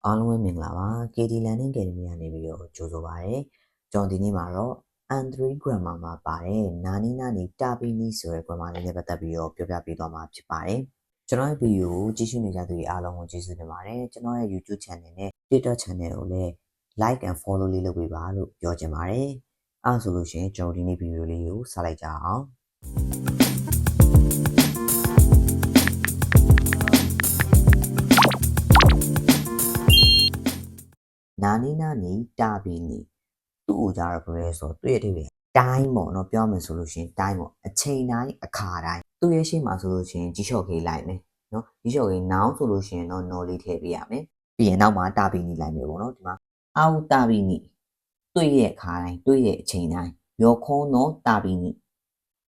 အားလုံးပဲမင်္ဂလာပါ KD Learning Academy ကနေပြီးတော့ကြိုဆိုပါရစေကျွန်တော်ဒီနေ့မှာတော့ N3 grammar မှာပါတယ်နာနီနာနီတာပီနီဆိုတဲ့ grammar လေးနဲ့ပတ်သက်ပြီးတော့ပြောပြပေးသွားမှာဖြစ်ပါတယ်ကျွန်တော်ရဲ့ video ကိုကြည့်ရှုနေကြသူတွေအားလုံးကိုကျေးဇူးတင်ပါတယ်ကျွန်တော်ရဲ့ YouTube channel နဲ့ TikTok channel ကိုလည်း like and follow လေးလုပ်ပေးပါလို့ပြောချင်ပါတယ်အားဆိုလို့ရှိရင်ကျွန်တော်ဒီနေ့ video လေးကိုစလိုက်ကြအောင်နာနီနာနီတာပီနီသူ့ကိုကြတော့ပြောရဲဆိုတွေ့ရတဲ့တိုင်းပေါ့နော်ပြောမယ်ဆိုလို့ရှိရင်တိုင်းပေါ့အချိန်တိုင်းအခါတိုင်းသူ့ရဲ့ရှေ့မှာဆိုလို့ရှိရင်ကြီးလျှော့ခေးလိုက်မယ်နော်ကြီးလျှော့ခေးနောင်ဆိုလို့ရှိရင်တော့နော်လေးထည့်ပေးရမယ်ပြီးရင်နောက်မှာတာပီနီလိုက်မယ်ပေါ့နော်ဒီမှာအောက်တာပီနီတွေ့ရဲ့အခါတိုင်းတွေ့ရဲ့အချိန်တိုင်းရောခေါင်းတော့တာပီနီ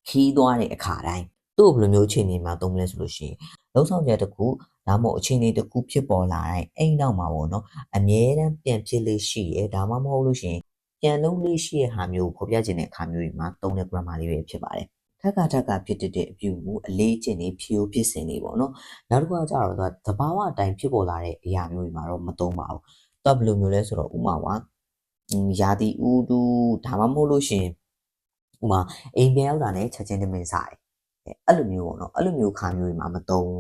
ခီးသွားတဲ့အခါတိုင်းသူ့ဘယ်လိုမျိုးအချိန်တွေမှာသုံးမလဲဆိုလို့ရှိရင်လုံးဆောင်ချက်တစ်ခုဒါမှမဟုတ်အချိန်တွေတစ်ခုဖြစ်ပေါ်လာတိုင်းအဲ့နောက်မှာပေါ့နော်အမြဲတမ်းပြန်ဖြစ်လေးရှိရဲဒါမှမဟုတ်လို့ရှိရင်ပြန်လုံးလေးရှိရဲ့ဟာမျိုးကိုဖော်ပြခြင်းတဲ့အခါမျိုးတွေမှာသုံးတဲ့ grammar လေးပဲဖြစ်ပါတယ်ထက်ကဖြစ်တဲ့အပြုမှုအလေးကျင့်နေဖြိုးဖြစ်စဉ်တွေပေါ့နော်နောက်တစ်ခုကကြတော့သဘာဝအတိုင်းဖြစ်ပေါ်လာတဲ့အရာမျိုးတွေမှာတော့မသုံးပါဘူးတော့ဘယ်လိုမျိုးလဲဆိုတော့ဥမာပါရာသီဥတုဒါမှမဟုတ်လို့ရှိရင်ဥမာအိမ်ပြန်ရောက်တာနဲ့ချက်ချင်းတမင်စားတယ်အဲ့လိုမျိုးပေါ့နော်အဲ့လိုမျိုးခါမျိုးတွေမှာမသုံး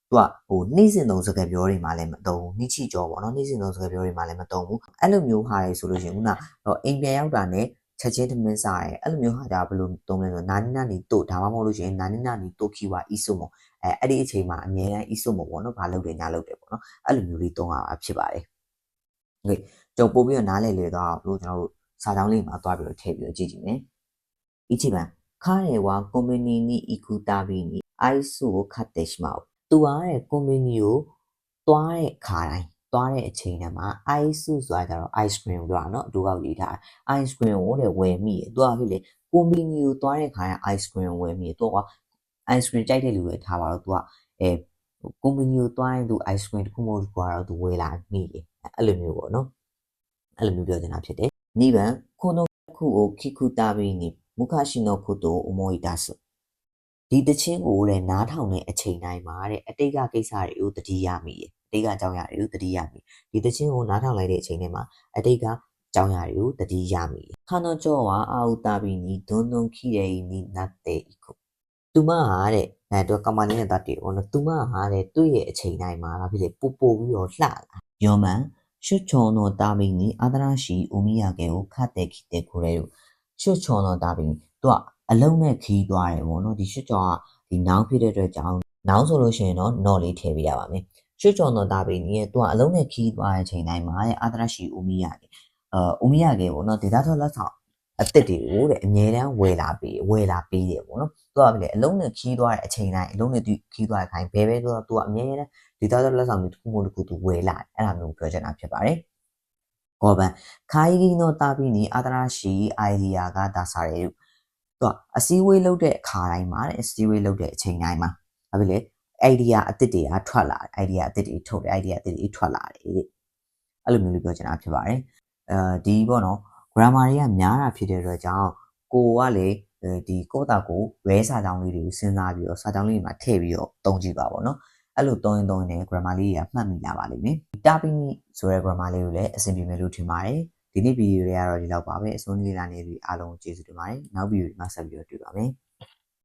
သူကဟိုနှိမ့်စင်သုံးစကားပြောတွေမှာလည်းမသုံးနှိချီကြောပေါ့နော်နှိမ့်စင်သုံးစကားပြောတွေမှာလည်းမသုံးဘူးအဲ့လိုမျိုးဟာတွေဆိုလို့ရှိရင်ခုနတော့အိမ်ပြန်ရောက်တာနဲ့ချက်ချင်းတမင်စားတယ်အဲ့လိုမျိုးဟာဒါဘယ်လိုသုံးလဲဆိုနာနီနာနီတို့ဒါမှမဟုတ်လို့ရှိရင်နာနီနာနီတို့ခီဝါအီဆိုမိုအဲ့ဒီအချိန်မှာအများအားအီဆိုမိုပေါ့နော်ဘာလုပ်တယ်ညာလုပ်တယ်ပေါ့နော်အဲ့လိုမျိုးလေးသုံးရတာဖြစ်ပါတယ်โอเคကျွန်တော်ပို့ပြီးတော့နားလည်လေတော့လို့ကျွန်တော်တို့စာကြောင်းလေးမှာတွားပြီးတော့ထည့်ပြီးတော့ကြည့်ကြည့်မယ်1番彼はコンビニに行くたびにアイスを買ってしまう。သူကတဲ့コンビニကိုသွားတဲ့ခါတိုင်းသွားတဲ့အချိန်ထဲမှာ ice ဆိုတာကြတော့ ice cream တို့อ่ะเนาะအတူကောက်ရေးထား ice cream ကိုတဲ့ဝယ်မိတယ်သူကဖြစ်လေコンビニကိုသွားတဲ့ခါတိုင်း ice cream ဝယ်မိတယ်သူက ice cream ကြိုက်တဲ့လူပဲထားပါတော့သူကコンビニကိုသွားရင်သူ ice cream တစ်ခုမဟုတ်တစ်ခုကတော့သူဝယ်လာမိတယ်အဲ့လိုမျိုးပေါ့เนาะအဲ့လိုမျိုးပြောနေတာဖြစ်တယ်2番この句を聞くたびに昔のことを思い出すဒီတချင်းကိုတဲ့နားထောင်တဲ့အချိန်တိုင်းမှာတဲ့အတိတ်ကကိစ္စတွေကိုသတိရမိတယ်အတိတ်ကအကြောင်းအရာတွေကိုသတိရမိဒီတချင်းကိုနားထောင်လိုက်တဲ့အချိန်ထဲမှာအတိတ်ကအကြောင်းအရာတွေကိုသတိရမိခါနောကျော်ဟာအာဥတာဘီနီဒွန်းဒွန်းခိရေနီနတ်တဲ့ခုသူမဟာတဲ့တော့ကမ္မလေးနဲ့တတ်တယ်ပေါ့နော်သူမဟာတဲ့တွေ့ရဲ့အချိန်တိုင်းမှာဘာဖြစ်လဲပို့ပြီးတော့လှလာယောမန်ရှုချောနောတာဘီနီအာဒရာရှိအိုမီယာကေကိုခတ်တဲ့ခိတဲ့ကိုရဲရှုချောနောတာဘီနီသူကအလုံးနဲ့ခီးသွားတယ်ပေါ့နော်ဒီရှုချောကဒီနောင်ဖြစ်တဲ့အတွက်ကြောင့်နောင်ဆိုလို့ရှိရင်တော့နော်လေးထည့်ပေးရပါမယ်ရှုချောနောတာဘီနီရဲ့သူကအလုံးနဲ့ခီးသွားတဲ့အချိန်တိုင်းမှာအာဒရာရှိအိုမီယာကေအိုမီယာကေပေါ့နော်ဒေတာထောလက်ဆောင်အစ်စ်တွေကိုတဲ့အမြဲတမ်းဝယ်လာပေးတယ်ပေါ့နော်သူကလည်းအလုံးနဲ့ခီးသွားတဲ့အချိန်တိုင်းအလုံးနဲ့သူခီးသွားတဲ့ခိုင်းဘဲဆိုတော့သူကအမြဲတမ်းဒေတာထောလက်ဆောင်တွေတစ်ခုမှတစ်ခုသူဝယ်လာအဲ့ဒါမျိုးပြောချင်တာဖြစ်ပါတယ်ကောဗန်ခိုင်ရီနိုတာဘီနီအာဒရာရှိအိုင်ဒီယာကဒါစားရဲသူကအစည်းအဝေးလုပ်တဲ့အခါတိုင်းမှာအစည်းအဝေးလုပ်တဲ့အချိန်တိုင်းမှာဘာဖြစ်လဲ idea အသစ်တွေကထွက်လာတယ် idea အသစ်တွေထုတ်တယ် idea အသစ်တွေထွက်လာတယ်တဲ့အဲ့လိုမျိုးလေးပြောချင်တာဖြစ်ပါတယ်ဒီပေါ့နော် grammar တွေကများတာဖြစ်တဲ့အတွက်ကြောင့်ကိုကလေဒီကိုတာကိုရဲစာကြောင်းလေးတွေကိုစဉ်းစားပြီးတော့စာကြောင်းလေးတွေမှာထည့်ပြီးတော့သုံးကြည့်ပါပေါ့နော်အဲ့လိုသုံးရင် grammar လေးတွေကမှတ်မိလာပါလိမ့်မယ်တာပီနီဆိုတဲ့ grammar လေးကိုလည်းအဆင်ပြေမယ်လို့ထင်ပါတယ်ဒီနေ့ဗီဒီယိုလေးကတော့ဒီလောက်ပါပဲအဆုံးလေးလာနေပြီအားလုံးကျေးဇူးတင်ပါတယ်နောက်ဗီဒီယိုမှာဆက်ပြီးတော့တွေ့ပါမယ်